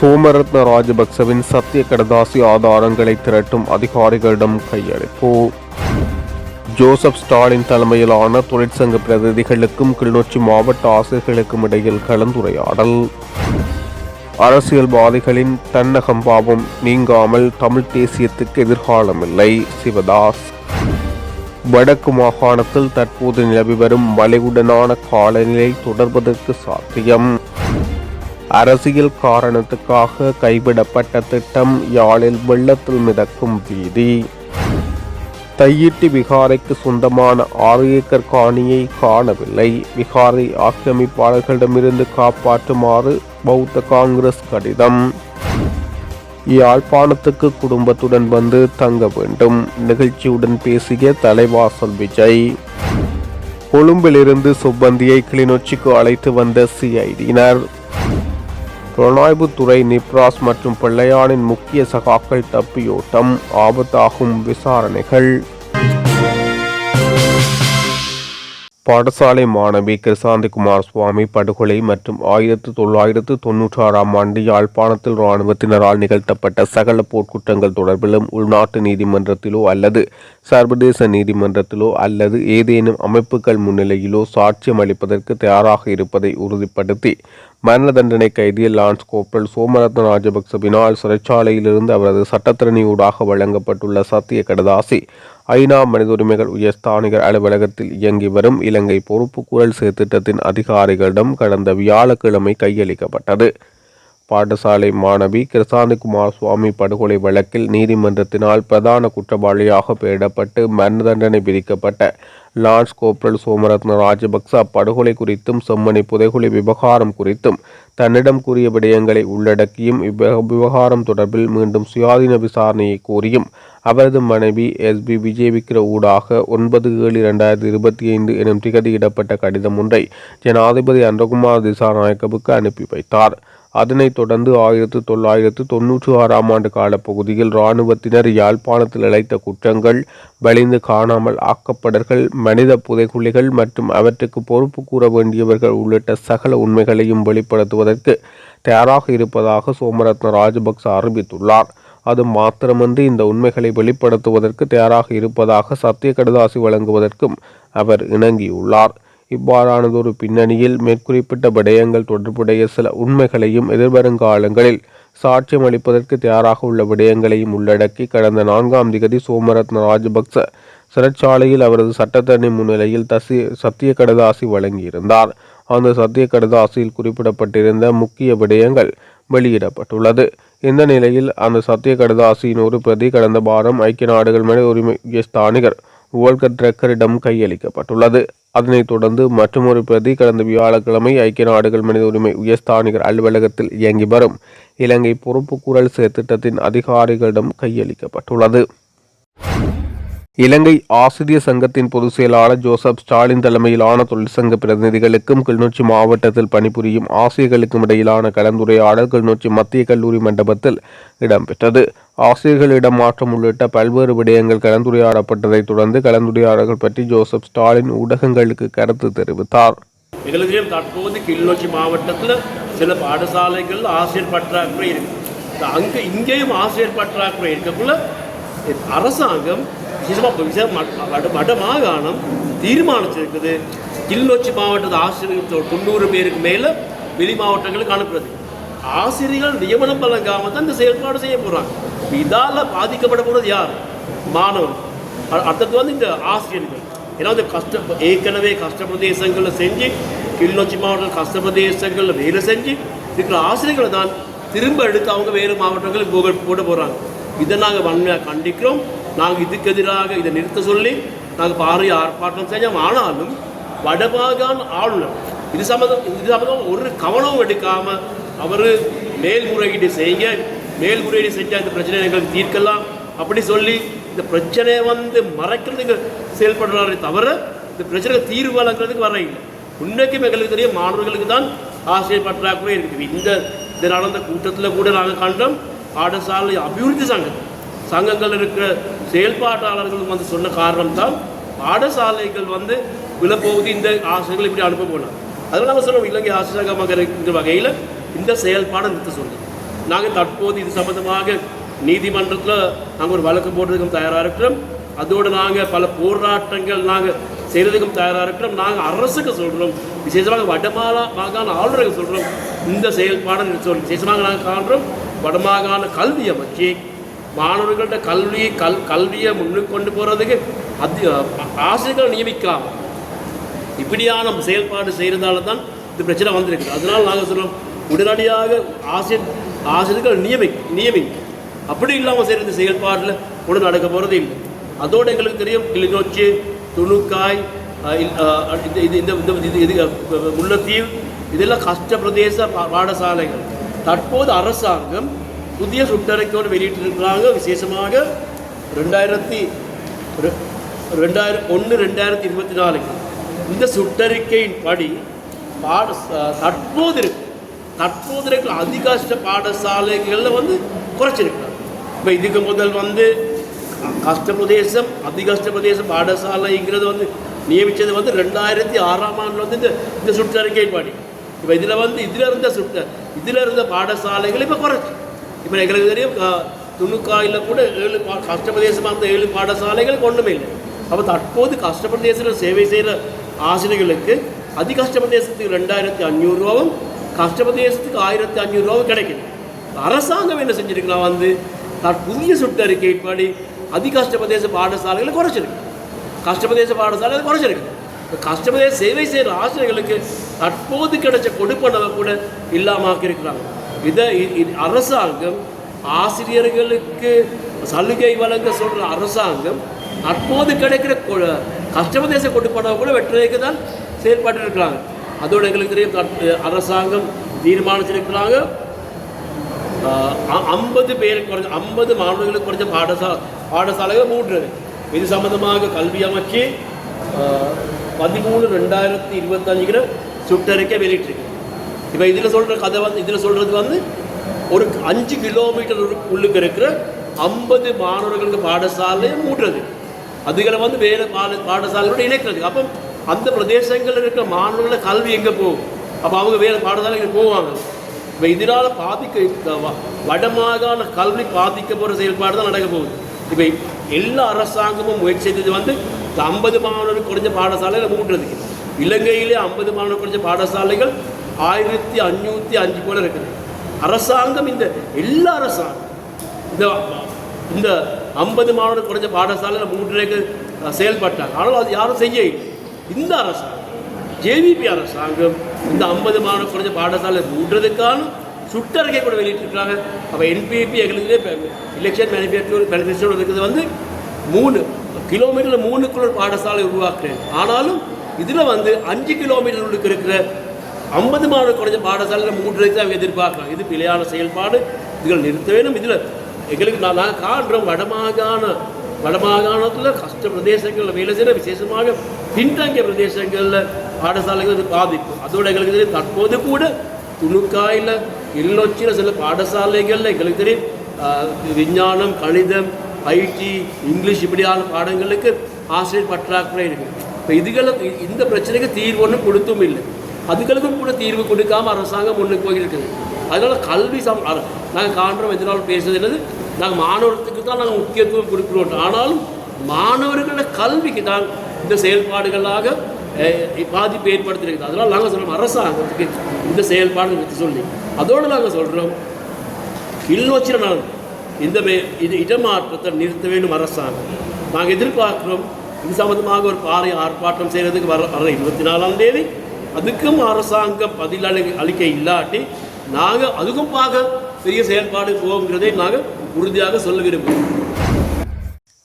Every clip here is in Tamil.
சோமரத்ன ராஜபக்சவின் சத்திய கடதாசி ஆதாரங்களை திரட்டும் அதிகாரிகளிடம் கையளிப்பு. ஜோசப் ஸ்டாலின் தலைமையிலான தொழிற்சங்க பிரதிநிதிகளுக்கும் கிளிநொச்சி மாவட்ட ஆசிரியர்களுக்கும் இடையில் கலந்துரையாடல். அரசியல்வாதிகளின் தன்னகம்பாவம் நீங்காமல் தமிழ் தேசியத்துக்கு எதிர்காலமில்லை. சிவதாஸ். வடக்கு மாகாணத்தில் தற்போது நிலவி வரும் மழையுடனான காலநிலை தொடர்வதற்கு சாத்தியம். அரசியல் காரணத்துக்காக கைவிடப்பட்ட திட்டம் யாழில் வெள்ளத்தில் மிதக்கும் வீதி. தையிட்டி விகாரைக்கு சொந்தமான 6 ஏக்கர் காணியை காணவில்லை. விகாரை ஆக்கிரமிப்பாளர்களிடமிருந்து காப்பாற்றுமாறு பௌத்த காங்கிரஸ் கடிதம். யாழ்ப்பாணத்துக்கு குடும்பத்துடன் வந்து தங்க வேண்டும். நிகழ்ச்சியுடன் பேசிய தலைவாசல் விஜய். கொழும்பிலிருந்து சுப்பந்தியை கிளிநொச்சிக்கு அழைத்து வந்த சிஐடியினர். புலனாய்வுத்துறை நிப்ராஸ் மற்றும் பிள்ளையானின் முக்கிய சகாக்கள் தப்பியோட்டம், ஆபத்தாகும் விசாரணைகள். பாடசாலை மாணவி கிருசாந்தி குமார் சுவாமி படுகொலை மற்றும் 1996ஆம் ஆண்டு யாழ்ப்பாணத்தில் இராணுவத்தினரால் நிகழ்த்தப்பட்ட சகல போர்க்குற்றங்கள் தொடர்பிலும் உள்நாட்டு நீதிமன்றத்திலோ அல்லது சர்வதேச நீதிமன்றத்திலோ அல்லது ஏதேனும் அமைப்புகள் முன்னிலையிலோ சாட்சியம் அளிப்பதற்கு தயாராக இருப்பதை உறுதிப்படுத்தி மரண தண்டனை கைதி லான்ஸ் கோப்ரல் சோமரத்ன ராஜபக்சவினால் சிறைச்சாலையிலிருந்து அவரது சட்டத்திறனியூடாக வழங்கப்பட்டுள்ள சத்திய கடதாசி ஐநா மனித உரிமைகள் உயர்ஸ்தானிகர் அலுவலகத்தில் இயங்கி வரும் இலங்கை பொறுப்புக்கூறல் செயற்திட்டத்தின் அதிகாரிகளிடம் கடந்த வியாழக்கிழமை கையளிக்கப்பட்டது. பாடசாலை மாணவி கிருசாந்தி குமார் சுவாமி படுகொலை வழக்கில் நீதிமன்றத்தினால் பிரதான குற்றவாளியாக பெயரிடப்பட்டு மரண தண்டனை விதிக்கப்பட்ட லான்ஸ் கோப்ரல் சோமரத்ன ராஜபக்ச படுகொலை குறித்தும் செம்மணி புதைகுழி விவகாரம் குறித்தும் தன்னிடம் கூறிய விடயங்களை உள்ளடக்கியும் இவ்விவகாரம் தொடர்பில் மீண்டும் சுயாதீன விசாரணையை கோரியும் அவரது மனைவி எஸ்பி விஜயவிக்கிர ஊடாக 9/7/2025 எனும் திகதியிடப்பட்ட கடிதம் ஒன்றை ஜனாதிபதி அன்றகுமார் திசாநாயக்கவுக்கு அனுப்பி வைத்தார். அதனைத் தொடர்ந்து 1996ஆம் ஆண்டு காலப்பகுதியில் இராணுவத்தினர் யாழ்ப்பாணத்தில் இழைத்த குற்றங்கள், வலிந்து காணாமல் ஆக்கப்படர்கள், மனித புதைகுழிகள் மற்றும் அவற்றுக்கு பொறுப்பு கூற வேண்டியவர்கள் உள்ளிட்ட சகல உண்மைகளையும் வெளிப்படுத்துவதற்கு தயாராக இருப்பதாக சோமரத்ன ராஜபக்ச அறிவித்துள்ளார். அது மாத்திரமன்றி இந்த உண்மைகளை வெளிப்படுத்துவதற்கு தயாராக இருப்பதாக சத்திய கடதாசி வழங்குவதற்கும் அவர் இணங்கியுள்ளார். இவ்வாறானதொரு பின்னணியில் மேற்குறிப்பிட்ட விடயங்கள் தொடர்புடைய சில உண்மைகளையும் எதிர்வருங்காலங்களில் சாட்சியம் அளிப்பதற்கு தயாராக உள்ள விடயங்களையும் உள்ளடக்கி கடந்த 4ஆம் திகதி சோமரத்ன ராஜபக்ச சிறைச்சாலையில் அவரது சட்டத்தரணி முன்னிலையில் சத்திய கடதாசி வழங்கியிருந்தார். அந்த சத்திய கடதாசியில் குறிப்பிடப்பட்டிருந்த முக்கிய விடயங்கள் வெளியிடப்பட்டுள்ளது. இந்த நிலையில் அந்த சத்திய கடதாசியின் ஒரு பிரதி கடந்த வாரம் ஐக்கிய நாடுகள் மனித உரிமை உயர்ஸ்தானிகர் வோல்கர் ட்ரெக்கரிடம் கையளிக்கப்பட்டுள்ளது. அதனைத் தொடர்ந்து மற்றொரு பிரதி கடந்த வியாழக்கிழமை ஐக்கிய நாடுகள் மனித உரிமை உயர்ஸ்தானிகர் அலுவலகத்தில் இயங்கி வரும் இலங்கை பொறுப்புக்கூறல் செயற்திட்டத்தின் அதிகாரிகளிடம் கையளிக்கப்பட்டுள்ளது. இலங்கை ஆசிரியர் சங்கத்தின் பொதுச் செயலாளர் ஜோசப் ஸ்டாலின் தலைமையிலான தொழிற்சங்க பிரதிநிதிகளுக்கும் கிளிநொச்சி மாவட்டத்தில் பணிபுரியும் ஆசிரியர்களுக்கும் இடையிலான கலந்துரையாடல் கிளிநொச்சி மத்திய கல்லூரி மண்டபத்தில் இடம்பெற்றது. ஆசிரியர்கள் இடமாற்றம் உள்ளிட்ட பல்வேறு விடயங்கள் கலந்துரையாடப்பட்டதைத் தொடர்ந்து கலந்துரையாடல்கள் பற்றி ஜோசப் ஸ்டாலின் ஊடகங்களுக்கு கருத்து தெரிவித்தார். எங்களுக்கு தற்போது கிளிநொச்சி மாவட்டத்தில் சில பாடசாலைகள் ஆசிரியர் பற்றாக்குறை இருக்கு. இங்கேயும் ஆசிரியர் பற்றாக்குறை இருக்கக்குள்ள அரசாங்கம் வட மாகாணம் தீர்மானிச்சிருக்குது கிளிநொச்சி மாவட்டத்து ஆசிரியர்கள் 90 பேருக்கு மேலே வெளி மாவட்டங்களுக்கு அனுப்புறது. ஆசிரியர்கள் நியமனம் வழங்காமல் தான் இந்த செயல்பாடு செய்ய போகிறாங்க. இதால் பாதிக்கப்பட போகிறது யார்? மாணவர்கள். அடுத்தது இந்த ஆசிரியர்கள். ஏன்னா இந்த ஏற்கனவே கஷ்ட பிரதேசங்களில் செஞ்சு கிளிநொச்சி மாவட்டம் கஷ்ட பிரதேசங்களில் வேலை செஞ்சு இருக்கிற ஆசிரியர்களை தான் திரும்ப எடுத்து அவங்க வேறு மாவட்டங்களுக்கு போட போகிறாங்க. இதை நாங்கள் வன்மையாக கண்டிக்கிறோம். நாங்கள் இதுக்கு எதிராக இதை நிறுத்த சொல்லி நாங்கள் பாரிய ஆர்ப்பாட்டம் செஞ்சோம். ஆனாலும் வடமாகாண ஆளுநர் இது சம்பந்தம் ஒரு கவனமும் எடுக்காமல் அவர் மேல்முறையீடு செய்ய, மேல்முறையீடு செஞ்சால் இந்த பிரச்சனை எங்களுக்கு தீர்க்கலாம் அப்படி சொல்லி இந்த பிரச்சனையை மறைக்கிறதுக்கு செயல்படுறாரே தவிர இந்த பிரச்சனை தீர்வு வழங்குறதுக்கு வர இல்லை. உண்மைக்கும் எங்களுக்கு தெரியும் மாணவர்களுக்கு தான் ஆசிரியர் பற்றாக்குறை இருக்குது. இந்த நடந்த கூட்டத்தில் கூட நாங்கள் கண்டோம். பாடசாலை அபிவிருத்தி சங்கங்கள் இருக்கிற செயல்பாட்டாளர்கள் சொன்ன காரணம் தான் பாடசாலைகள் விழப்போகுது, இந்த ஆசிரியர்கள் இப்படி அனுப்ப போனாங்க. அதனால நாங்கள் சொல்லுவோம் இலங்கை ஆசிரியர் சங்கமாக இருக்கிற வகையில் இந்த செயல்பாடை நிறுத்த சொல்லுங்கள். நாங்கள் தற்போது இது சம்பந்தமாக நீதிமன்றத்தில் நாங்கள் ஒரு வழக்கு போடுறதுக்கும் தயாராக இருக்கிறோம். அதோடு நாங்கள் பல போராட்டங்கள் நாங்கள் செய்கிறதுக்கும் தயாராக இருக்கிறோம். நாங்கள் அரசுக்கு சொல்கிறோம், விசேஷமாக வடமாகாண ஆளுநருக்கு சொல்கிறோம், இந்த செயல்பாடு விசேஷமாக நாங்கள் காண்றோம். வடமாகாண கல்வி அமைச்சு மாணவர்கள்ட்ட கல்வியை முன்னுக்கு கொண்டு போகிறதுக்கு ஆசிரியர்கள் நியமிக்கலாம். இப்படியான செயல்பாடு செய்கிறதால தான் இந்த பிரச்சனை வந்திருக்கு. அதனால் நாங்கள் சொல்கிறோம், உடனடியாக ஆசிரியர்கள் நியமி அப்படி இல்லாமல் செய்கிற இந்த செயல்பாட்டில் ஒன்றும் நடக்க போகிறது இல்லை. அதோடு எங்களுக்கு தெரியும், கிளிநொச்சி, துணுக்காய், இது முல்லைத்தீவு, இதெல்லாம் கஷ்ட பிரதேச பாடசாலைகள். தற்போது அரசாங்கம் புதிய சுற்றறிக்கையோடு வெளியிட்டிருக்கிறாங்க. விசேஷமாக 2001-2024 இந்த சுற்றறிக்கையின் படி தற்போது இருக்கிற அதிகஷ்ட பாடசாலைகளில் குறைச்சிருக்கிறாங்க. இப்போ இதுக்கு முதல் கஷ்ட பிரதேசம் அதிகஷ்ட பிரதேச பாடசாலைங்கிறது நியமித்தது 2006ஆம் ஆண்டில் இந்த சுற்றறிக்கையின் படி. இப்போ இதில் இருந்த பாடசாலைகள் இப்போ குறைச்சி. இப்போ எங்களுக்கு தெரியும், துணுக்காயில் கூட 7 கஷ்டப்பிரதேசமாக இருந்த 7 பாடசாலைகள் ஒன்றுமே இல்லை. அப்போ தற்போது கஷ்டப்பிரதேசத்தில் சேவை செய்கிற ஆசிரியர்களுக்கு அதிகஷ்டப்பிரதேசத்துக்கு 2500 ரூபாவும் கஷ்டப்பிரதேசத்துக்கு 1500 ரூபாவும் கிடைக்குது. அரசாங்கம் என்ன செஞ்சுருக்குன்னா புதிய சுற்றறிக்கைப்படி அதிகஷ்டப்பிரதேச பாடசாலைகளை குறைச்சிருக்கு. கஷ்டப்பிரதேச பாடசாலைகளை குறைச்சிருக்கு. கஷ்டப்பிரதேச சேவை செய்கிற ஆசிரியர்களுக்கு தற்போது கிடைச்ச கொடுப்பனவை கூட இல்லாமல் இருக்கிறாங்க. இதை அரசாங்கம் ஆசிரியர்களுக்கு சலுகை வழங்க சொல்கிற அரசாங்கம் தற்போது கிடைக்கிற கஷ்டப்பிரதேச கொடுப்பனவை கூட வெட்டுறதுக்கு தான் செயல்பட்டு இருக்கிறாங்க. அதோடு எங்களுக்கு தெரியும், அரசாங்கம் தீர்மானிச்சிருக்கிறாங்க 50 பேருக்கு குறைஞ்ச 50 மாணவர்களுக்கு குறைஞ்ச பாடசாலைகள் மூடுறது. இது சம்பந்தமாக கல்வி அமைச்சு 13/2025 சுற்றறிக்கை வெளியிட்டிருக்கு. இப்போ இதில் சொல்கிற கதை இதில் சொல்கிறது ஒரு 5 கிலோமீட்டர் உள்ளுக்கு இருக்கிற 50 மாணவர்களுக்கு பாடசாலையை மூடுறது. அதுகளை வேறு பாடசாலையோட இணைக்கிறது. அப்போ அந்த பிரதேசங்களில் இருக்கிற மாணவர்கள கல்வி எங்கே போகும்? அப்போ அவங்க வேறு பாடசாலைக்கு போவாங்க. இப்போ இதனால் வடமாகாண கல்வி பாதிக்க போகிற செயல்பாடு தான் நடக்க போகுது. இப்போ எல்லா அரசாங்கமும் முயற்சி செய்தது 50 மாணவர்கள் குறைஞ்ச பாடசாலையில் மூடுறதுக்கு. இலங்கையிலே 50 மாணவர்கள் குறைஞ்ச பாடசாலைகள் 1505 போல இருக்குது. அரசாங்கம் எல்லா அரசாங்கம் இந்த 50 மாணவர்கள் குறைஞ்ச பாடசாலையில் மூடுறதுக்கு செயல்பட்டாங்க. ஆனால் அது யாரும் செய்ய இல்லை. இந்த அரசாங்கம் ஜேவிபி அரசாங்கம் இந்த 50 மாணவர்கள் குறைஞ்ச பாடசாலை மூடுறதுக்கான சுற்றறிக்கை கூட வெளியிட்டிருக்கிறாங்க. அப்போ என்பிபி எங்களுக்கு எலெக்ஷன் மேனிஃபெஸ்டோ இருக்கிறது 3 கிலோமீட்டரில் 3 பாடசாலை உருவாக்குறேன். ஆனாலும் இதில் 5 கிலோமீட்டர் உள்ளுக்கு இருக்கிற 50 மாணவர்கள் குறைஞ்ச பாடசாலையில் மூடுறதுக்கு அவங்க எதிர்பார்க்குறாங்க. இது பிழையான செயல்பாடு. இதுகள் நிறுத்த வேணும். இதில் எங்களுக்கு நாங்கள் காண்றோம், வடமாகாணத்தில் கஷ்ட பிரதேசங்களில் வேலை செய்கிற விசேஷமாக பின்தங்கிய பிரதேசங்களில் பாடசாலைகள் பாதிப்பு. அதோடு எங்களுக்கு தெரியும், தற்போது கூட துணுக்காயில் கிளிநொச்சியில் சில பாடசாலைகளில் எங்களுக்கு தெரியும் விஞ்ஞானம், கணிதம், ஐடி, இங்கிலீஷ் இப்படியான பாடங்களுக்கு ஆசிரியர் பற்றாக்குறை இருக்குது. இப்போ இந்த பிரச்சனைக்கு தீர்வு ஒன்றும் கொடுத்தும் இல்லை. அதுகளுக்கும் கூட தீர்வு கொடுக்காமல் அரசாங்கம் முன்னுக்கு போயிருக்குது. அதனால் கல்வி நாங்கள் காண்றோம். எதனாலும் பேசுறது என்னது, நாங்கள் மாணவர்களுக்கு தான் நாங்கள் முக்கியத்துவம் கொடுக்குறோம். ஆனாலும் மாணவர்களோட கல்விக்கு தான் இந்த செயல்பாடுகளாக பாதிப்பு ஏற்படுத்தியிருக்குது. அதனால் நாங்கள் சொல்கிறோம், அரசாங்கத்துக்கு இந்த செயல்பாடு பற்றி சொல்லி அதோடு நாங்கள் சொல்கிறோம், கிளிநொச்சியில் இந்த இடமாற்றத்தை நிறுத்த வேண்டும் அரசாங்கம். நாங்கள் எதிர்பார்க்குறோம், இது சம்பந்தமாக ஒரு பாறை ஆர்ப்பாட்டம் செய்கிறதுக்கு வர 24ஆம் தேதி. அதுக்கும் அரசாங்கம் பதில் அளிக்க இல்லாட்டி நாங்கள் அதுக்கும் பெரிய செயல்பாடு போகுங்கிறதை நாங்கள் உறுதியாக சொல்ல விரும்புகிறோம்.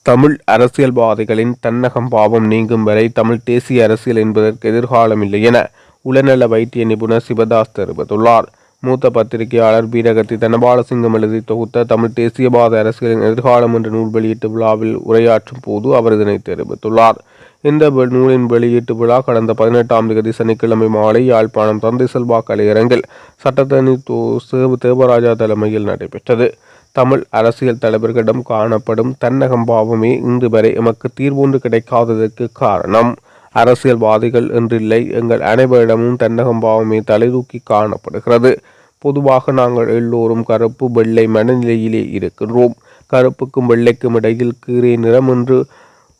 தமிழ் அரசியல்வாதிகளின் தன்னகம் பாவம் நீங்கும் வரை தமிழ் தேசிய அரசியல் என்பதற்கு எதிர்காலம் இல்லை என உளநல வைத்திய நிபுணர் சிவதாஸ் தெரிவித்துள்ளார். மூத்த பத்திரிகையாளர் பீரகத்தி தனபாலசிங்கம் எழுதி தொகுத்த தமிழ் தேசியவாத அரசியலின் எதிர்காலம் என்ற நூல் வெளியீட்டு விழாவில் உரையாற்றும் போது அவர் இதனை தெரிவித்துள்ளார். இந்த நூலின் வெளியீட்டு விழா கடந்த 18ஆம் தேதி சனிக்கிழமை மாலை யாழ்ப்பாணம் தந்தை செல்வா கலையரங்கில் சட்டத்தரணி தேவராஜா தலைமையில் நடைபெற்றது. தமிழ் அரசியல் தலைவர்களிடம் காணப்படும் தன்னகம்பாவமே இன்று வரை எமக்கு தீர்வொன்று கிடைக்காததற்கு காரணம். அரசியல்வாதிகள் என்றில்லை, எங்கள் அனைவரிடமும் தன்னகம்பாவமே தலைதூக்கி காணப்படுகிறது. பொதுவாக நாங்கள் எல்லோரும் கருப்பு வெள்ளை மனநிலையிலே இருக்கின்றோம். கருப்புக்கும் வெள்ளைக்கும் இடையில் கீரை நிறம்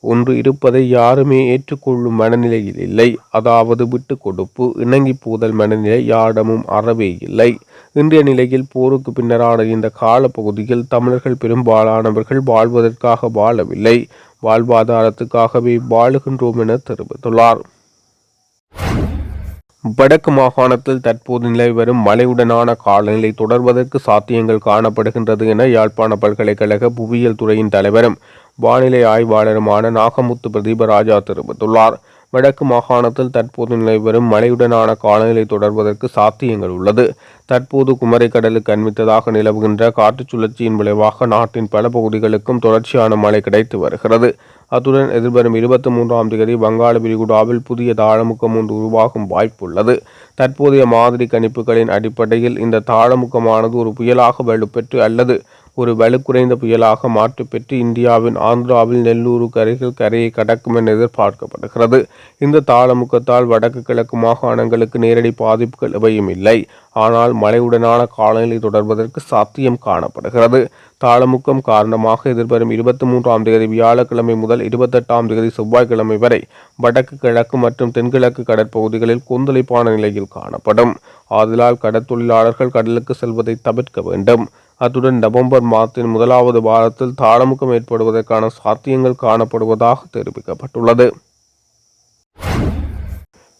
ஒன்று இருப்பதை யாருமே ஏற்றுக்கொள்ளும் மனநிலையில் இல்லை. அதாவது விட்டு கொடுப்பு, இணங்கி போதல் மனநிலை யாரிடமும் அறவே இல்லை. இன்றைய நிலையில் போருக்கு பின்னரான இந்த காலப்பகுதியில் தமிழர்கள் பெரும்பாலானவர்கள் வாழ்வதற்காக வாழவில்லை, வாழ்வாதாரத்துக்காகவே வாழுகின்றோம் என தெரிவித்துள்ளார். வடக்கு மாகாணத்தில் தற்போது நிலவி வரும் மழையுடனான காலநிலை தொடர்வதற்கு சாத்தியங்கள் காணப்படுகின்றது என யாழ்ப்பாண பல்கலைக்கழக புவியியல் துறையின் தலைவரும் வானிலை ஆய்வாளருமான நாகமுத்து பிரதீபராஜா தெரிவித்துள்ளார். வடக்கு மாகாணத்தில் தற்போது நிலவி வரும் மழையுடனான காலநிலை தொடர்வதற்கு சாத்தியங்கள் உள்ளது. தற்போது குமரி கடலுக்கு அண்மித்ததாக நிலவுகின்ற காற்றுச் சுழற்சியின் விளைவாக நாட்டின் பல பகுதிகளுக்கும் தொடர்ச்சியான மழை கிடைத்து வருகிறது. அத்துடன் எதிர்வரும் 23ஆம் தேதி வங்காள விரிகுடாவில் புதிய தாழமுக்கம் ஒன்று உருவாகும் வாய்ப்புள்ளது. தற்போதைய மாதிரி கணிப்புகளின் அடிப்படையில் இந்த தாழமுக்கமானது ஒரு புயலாக வலுப்பெற்று அல்லது ஒரு வலுக்குறைந்த புயலாக மாற்று பெற்று இந்தியாவின் ஆந்திராவில் நெல்லூருக்கு அருகில் கரையை கடக்கும் என எதிர்பார்க்கப்படுகிறது. இந்த தாளமுக்கத்தால் வடக்கு கிழக்கு மாகாணங்களுக்கு நேரடி பாதிப்புகள் எவையும் இல்லை. ஆனால் மழையுடனான காலநிலை தொடர்வதற்கு சாத்தியம் காணப்படுகிறது. தாளமுக்கம் காரணமாக எதிர்வரும் 23ஆம் தேதி வியாழக்கிழமை முதல் 28ஆம் தேதி செவ்வாய்க்கிழமை வரை வடக்கு கிழக்கு மற்றும் தென்கிழக்கு கடற்பகுதிகளில் கொந்தளிப்பான நிலையில் காணப்படும். ஆதலால் கடற்தொழிலாளர்கள் கடலுக்கு செல்வதை தவிர்க்க வேண்டும். அத்துடன் நவம்பர் மாதத்தின் முதலாவது வாரத்தில் தாளமுக்கம் ஏற்படுவதற்கான சாத்தியங்கள் காணப்படுவதாக தெரிவிக்கப்பட்டுள்ளது.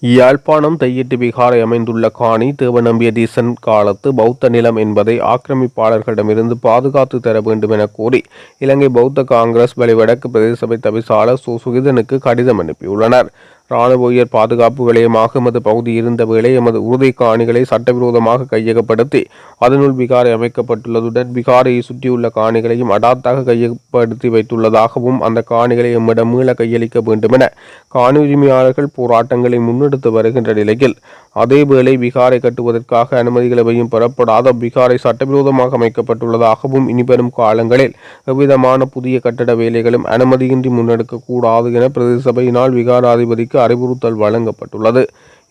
யாழ்ப்பாணம் தையிட்டு விகாரை அமைந்துள்ள காணி தேவநம்பிய தீசன் காலத்து பௌத்த நிலம் என்பதை ஆக்கிரமிப்பாளர்களிடமிருந்து பாதுகாத்து தர வேண்டும் என கோரி இலங்கை பௌத்த காங்கிரஸ் வடக்கு பிரதேச சபை தவிசாளர் சுகிதனுக்கு கடிதம் அனுப்பியுள்ளனர். இராணுவ உயர் பாதுகாப்பு விலையமாக எமது பகுதி இருந்த வேளை எமது உறுதி காணிகளை சட்டவிரோதமாக கையகப்படுத்தி அதனுள் விகாரை அமைக்கப்பட்டுள்ளதுடன் விகாரையை சுற்றியுள்ள காணிகளையும் அடாத்தாக கையகப்படுத்தி வைத்துள்ளதாகவும் அந்த காணிகளை எம்மிடம் மீள கையளிக்க வேண்டும் என காணி உரிமையாளர்கள் போராட்டங்களை முன்னெடுத்து வருகின்ற நிலையில் அதேவேளை விகாரை கட்டுவதற்காக அனுமதிகள் எவையும் பெறப்படாத விகாரை சட்டவிரோதமாக அமைக்கப்பட்டுள்ளதாகவும் இனிவரும் காலங்களில் எவ்விதமான புதிய கட்டட வேலைகளும் அனுமதியின்றி முன்னெடுக்க கூடாது என பிரதேச சபையினால் விகாராதிபதிக்கு அறிவுறுத்தல் வழங்கப்பட்டுள்ளது.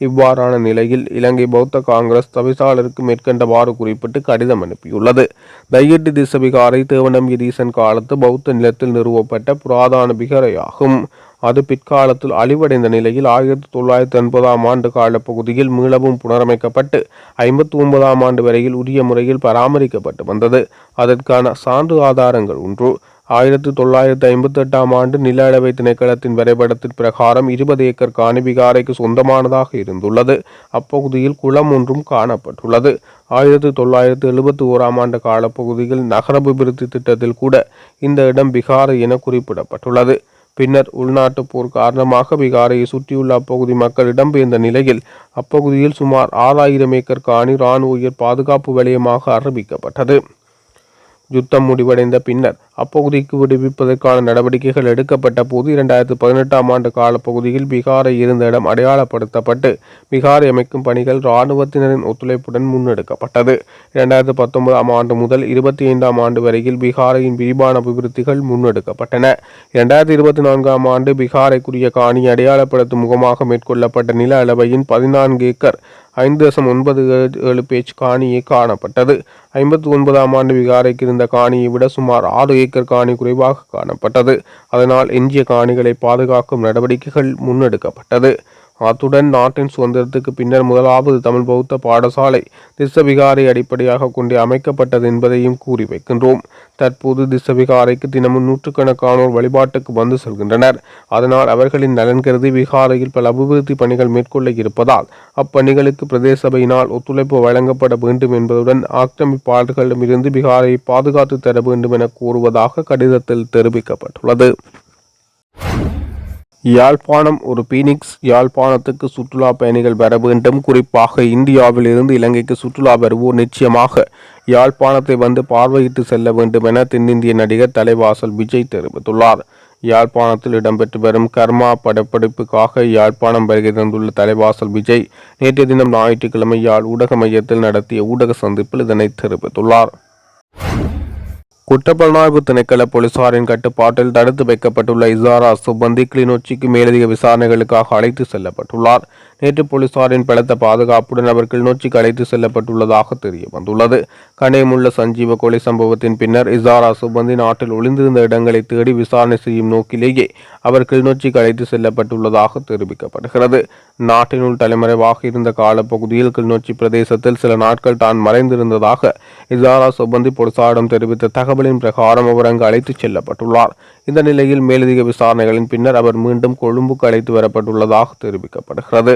இவ்வாறான நிலையில் இலங்கை பௌத்த காங்கிரஸ் தவிசாளருக்கு மேற்கண்டவாறு குறிப்பிட்டு கடிதம் அனுப்பியுள்ளது. தையிட்டு திச விகாரை தேவநம்பிய தீசன் காலத்து பௌத்த நிலத்தில் நிறுவப்பட்ட புராதான விகாரையாகும். அது பிற்காலத்தில் அழிவடைந்த நிலையில் 1980ஆம் ஆண்டு காலப்பகுதியில் மீளவும் புனரமைக்கப்பட்டு 59ஆம் ஆண்டு வரையில் உரிய முறையில் பராமரிக்கப்பட்டு வந்தது. அதற்கான சான்று ஆதாரங்கள் ஒன்று. 1958ஆம் ஆண்டு நில அளவை திணைக்களத்தின் வரைபடத்தின் பிரகாரம் 20 ஏக்கர் காணி விகாரைக்கு சொந்தமானதாக இருந்துள்ளது. அப்பகுதியில் குளம் ஒன்றும் காணப்பட்டுள்ளது. 1971ஆம் ஆண்டு காலப்பகுதியில் நகர அபிவிருத்தி திட்டத்தில் கூட இந்த இடம் விகாரை என குறிப்பிடப்பட்டுள்ளது. பின்னர் உள்நாட்டு போர் காரணமாக விகாரையை சுற்றியுள்ள அப்பகுதி மக்கள் இடம்பெயர்ந்த நிலையில் அப்பகுதியில் சுமார் 6000 ஏக்கர் காணி இராணுவ உயர் பாதுகாப்பு வலயமாக அறிவிக்கப்பட்டது. யுத்தம் முடிவடைந்த பின்னர் அப்பகுதிக்கு விடுவிப்பதற்கான நடவடிக்கைகள் எடுக்கப்பட்ட போது 2018ஆம் ஆண்டு காலப்பகுதியில் விகாரை இருந்த இடம் அடையாளப்படுத்தப்பட்டு விகாரை அமைக்கும் பணிகள் இராணுவத்தினரின் ஒத்துழைப்புடன் முன்னெடுக்கப்பட்டது. 2019ஆம் ஆண்டு முதல் 25ஆம் ஆண்டு வரையில் விகாரையின் விரிவான அபிவிருத்திகள் முன்னெடுக்கப்பட்டன. 2024ஆம் ஆண்டு விகாரைக்குரிய காணி அடையாளப்படுத்தும் முகமாக மேற்கொள்ளப்பட்ட நில அளவையின் 14 ஏக்கர் 5.97 பேச் காணியே காணப்பட்டது. 59ஆம் ஆண்டு விகாரைக்கு இருந்த காணியை விட சுமார் 6 ஏக்கர் காணி குறைவாக காணப்பட்டது. அதனால் எஞ்சிய காணிகளை பாதுகாக்கும் நடவடிக்கைகள் முன்னெடுக்கப்பட்டது. அத்துடன் நாட்டின் சுதந்திரத்துக்கு பின்னர் முதலாவது தமிழ் பௌத்த பாடசாலை திஸ்ஸவிகாரை அடிப்படையாக கொண்டு அமைக்கப்பட்டது என்பதையும் கூறி வைக்கின்றோம். தற்போது திஸ்ஸவிகாரைக்கு தினமும் நூற்றுக்கணக்கானோர் வழிபாட்டுக்கு வந்து செல்கின்றனர். அதனால் அவர்களின் நலன் கருதி விகாரையில் பல அபிவிருத்தி பணிகள் மேற்கொள்ள இருப்பதால் அப்பணிகளுக்கு பிரதேச சபையினால் ஒத்துழைப்பு வழங்கப்பட வேண்டும் என்பதுடன் ஆக்கிரமிப்பாளர்களிடமிருந்து விகாரையை பாதுகாத்து தர வேண்டும் என கூறுவதாக கடிதத்தில் தெரிவிக்கப்பட்டுள்ளது. யாழ்ப்பாணம் ஒரு பீனிக்ஸ். யாழ்ப்பாணத்துக்கு சுற்றுலா பயணிகள் வர வேண்டும். குறிப்பாக இந்தியாவில் இருந்து இலங்கைக்கு சுற்றுலா வருவோர் நிச்சயமாக யாழ்ப்பாணத்தை வந்து பார்வையிட்டு செல்ல வேண்டும் என தென்னிந்திய நடிகர் தலைவாசல் விஜய் தெரிவித்துள்ளார். யாழ்ப்பாணத்தில் இடம்பெற்று வரும் கர்மா படப்பிடிப்புக்காக யாழ்ப்பாணம் வருகை தந்துள்ள தலைவாசல் விஜய் நேற்றைய தினம் ஞாயிற்றுக்கிழமை யாழ் ஊடக மையத்தில் நடத்திய ஊடக சந்திப்பில் இதனை தெரிவித்துள்ளார். குற்றப்புலனாய்வு திணைக்கள போலீசாரின் கட்டுப்பாட்டில் தடுத்து வைக்கப்பட்டுள்ள இசாரா சுபந்தி கிளிநொச்சிக்கு மேலதிக விசாரணைகளுக்காக அழைத்து செல்லப்பட்டுள்ளார். நேற்று போலீசாரின் பலத்த பாதுகாப்புடன் அவர் கிளிநொச்சிக்கு அழைத்து செல்லப்பட்டுள்ளதாக தெரிய வந்துள்ளது. கனேமுள்ள சஞ்சீவ கொலை சம்பவத்தின் பின்னர் இசாரா சுபந்தி நாட்டில் ஒளிந்திருந்த இடங்களை தேடி விசாரணை செய்யும் நோக்கிலேயே அவர் கிளிநொச்சிக்கு அழைத்து செல்லப்பட்டுள்ளதாக தெரிவிக்கப்படுகிறது. நாட்டினுள் தலைமறைவாக இருந்த காலப்பகுதியில் கிளிநொச்சி பிரதேசத்தில் சில நாட்கள் தான் மறைந்திருந்ததாக இசாரா சுபந்தி போலீசாரிடம் தெரிவித்த தகவலின் பிரகாரம் அவர் அங்கு அழைத்துச் செல்லப்பட்டுள்ளார். இந்த நிலையில் மேலதிக விசாரணைகளின் பின்னர் அவர் மீண்டும் கொழும்புக்கு அழைத்து வரப்பட்டுள்ளதாக தெரிவிக்கப்படுகிறது.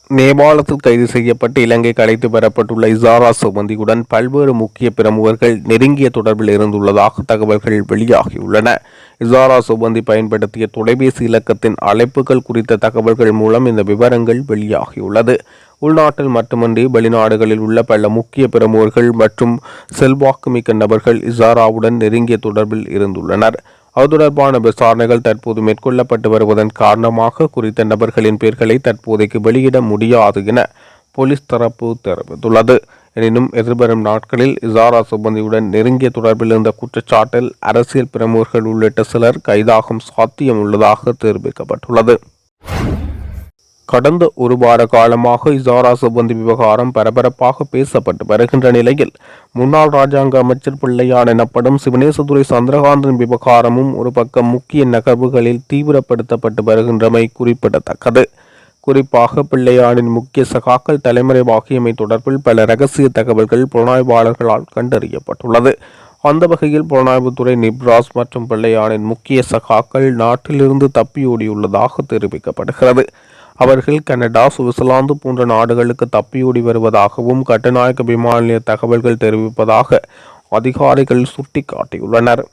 நேபாளத்தில் கைது செய்யப்பட்டு இலங்கைக்கு அழைத்து வரப்பட்டுள்ள இசாரா சுபந்தியுடன் பல்வேறு முக்கிய பிரமுகர்கள் நெருங்கிய தொடர்பில் இருந்துள்ளதாக தகவல்கள் வெளியாகியுள்ளன. இசாரா சுபந்தி பயன்படுத்திய தொலைபேசி இலக்கத்தின் அழைப்புகள் குறித்த தகவல்கள் மூலம் இந்த விவரங்கள் வெளியாகியுள்ளது. உள்நாட்டில் மட்டுமன்றி வெளிநாடுகளில் உள்ள பல முக்கிய பிரமுகர்கள் மற்றும் செல்வாக்குமிக்க நபர்கள் இசாராவுடன் நெருங்கிய தொடர்பில் இருந்துள்ளனர். அது தொடர்பான விசாரணைகள் தற்போது மேற்கொள்ளப்பட்டு வருவதன் காரணமாக குறித்த நபர்களின் பெயர்களை தற்போதைக்கு வெளியிட முடியாது என போலீஸ் தரப்பு தெரிவித்துள்ளது. எனினும் எதிர்வரும் நாட்களில் இசாரா சுபந்தியுடன் நெருங்கிய தொடர்பில் இருந்த குற்றச்சாட்டில் அரசியல் பிரமுகர்கள் உள்ளிட்ட சிலர் கைதாகும் சாத்தியம் உள்ளதாக தெரிவிக்கப்பட்டுள்ளது. கடந்த ஒரு வார காலமாக இசாரா சுபந்தி விவகாரம் பரபரப்பாக பேசப்பட்டு வருகின்ற நிலையில் முன்னாள் ராஜாங்க அமைச்சர் பிள்ளையான் எனப்படும் சிவனேசதுரை சந்திரகாந்தன் விவகாரமும் ஒரு பக்கம் முக்கிய நகர்வுகளில் தீவிரப்படுத்தப்பட்டு வருகின்றமை குறிப்பிடத்தக்கது. குறிப்பாக பிள்ளையானின் முக்கிய சகாக்கள் தலைமறைவாகியமை தொடர்பில் பல இரகசிய தகவல்கள் புலனாய்வாளர்களால் கண்டறியப்பட்டுள்ளது. அந்த வகையில் புலனாய்வுத்துறை நிப்ராஸ் மற்றும் பிள்ளையானின் முக்கிய சகாக்கள் நாட்டிலிருந்து தப்பியோடியுள்ளதாக தெரிவிக்கப்படுகிறது. அவர்கள் கனடா, சுவிட்சர்லாந்து போன்ற நாடுகளுக்கு தப்பியோடி வருவதாகவும் கட்டுநாயக்க விமான நிலைய தகவல்கள் தெரிவிப்பதாக அதிகாரிகள் சுட்டிக்காட்டியுள்ளனர்.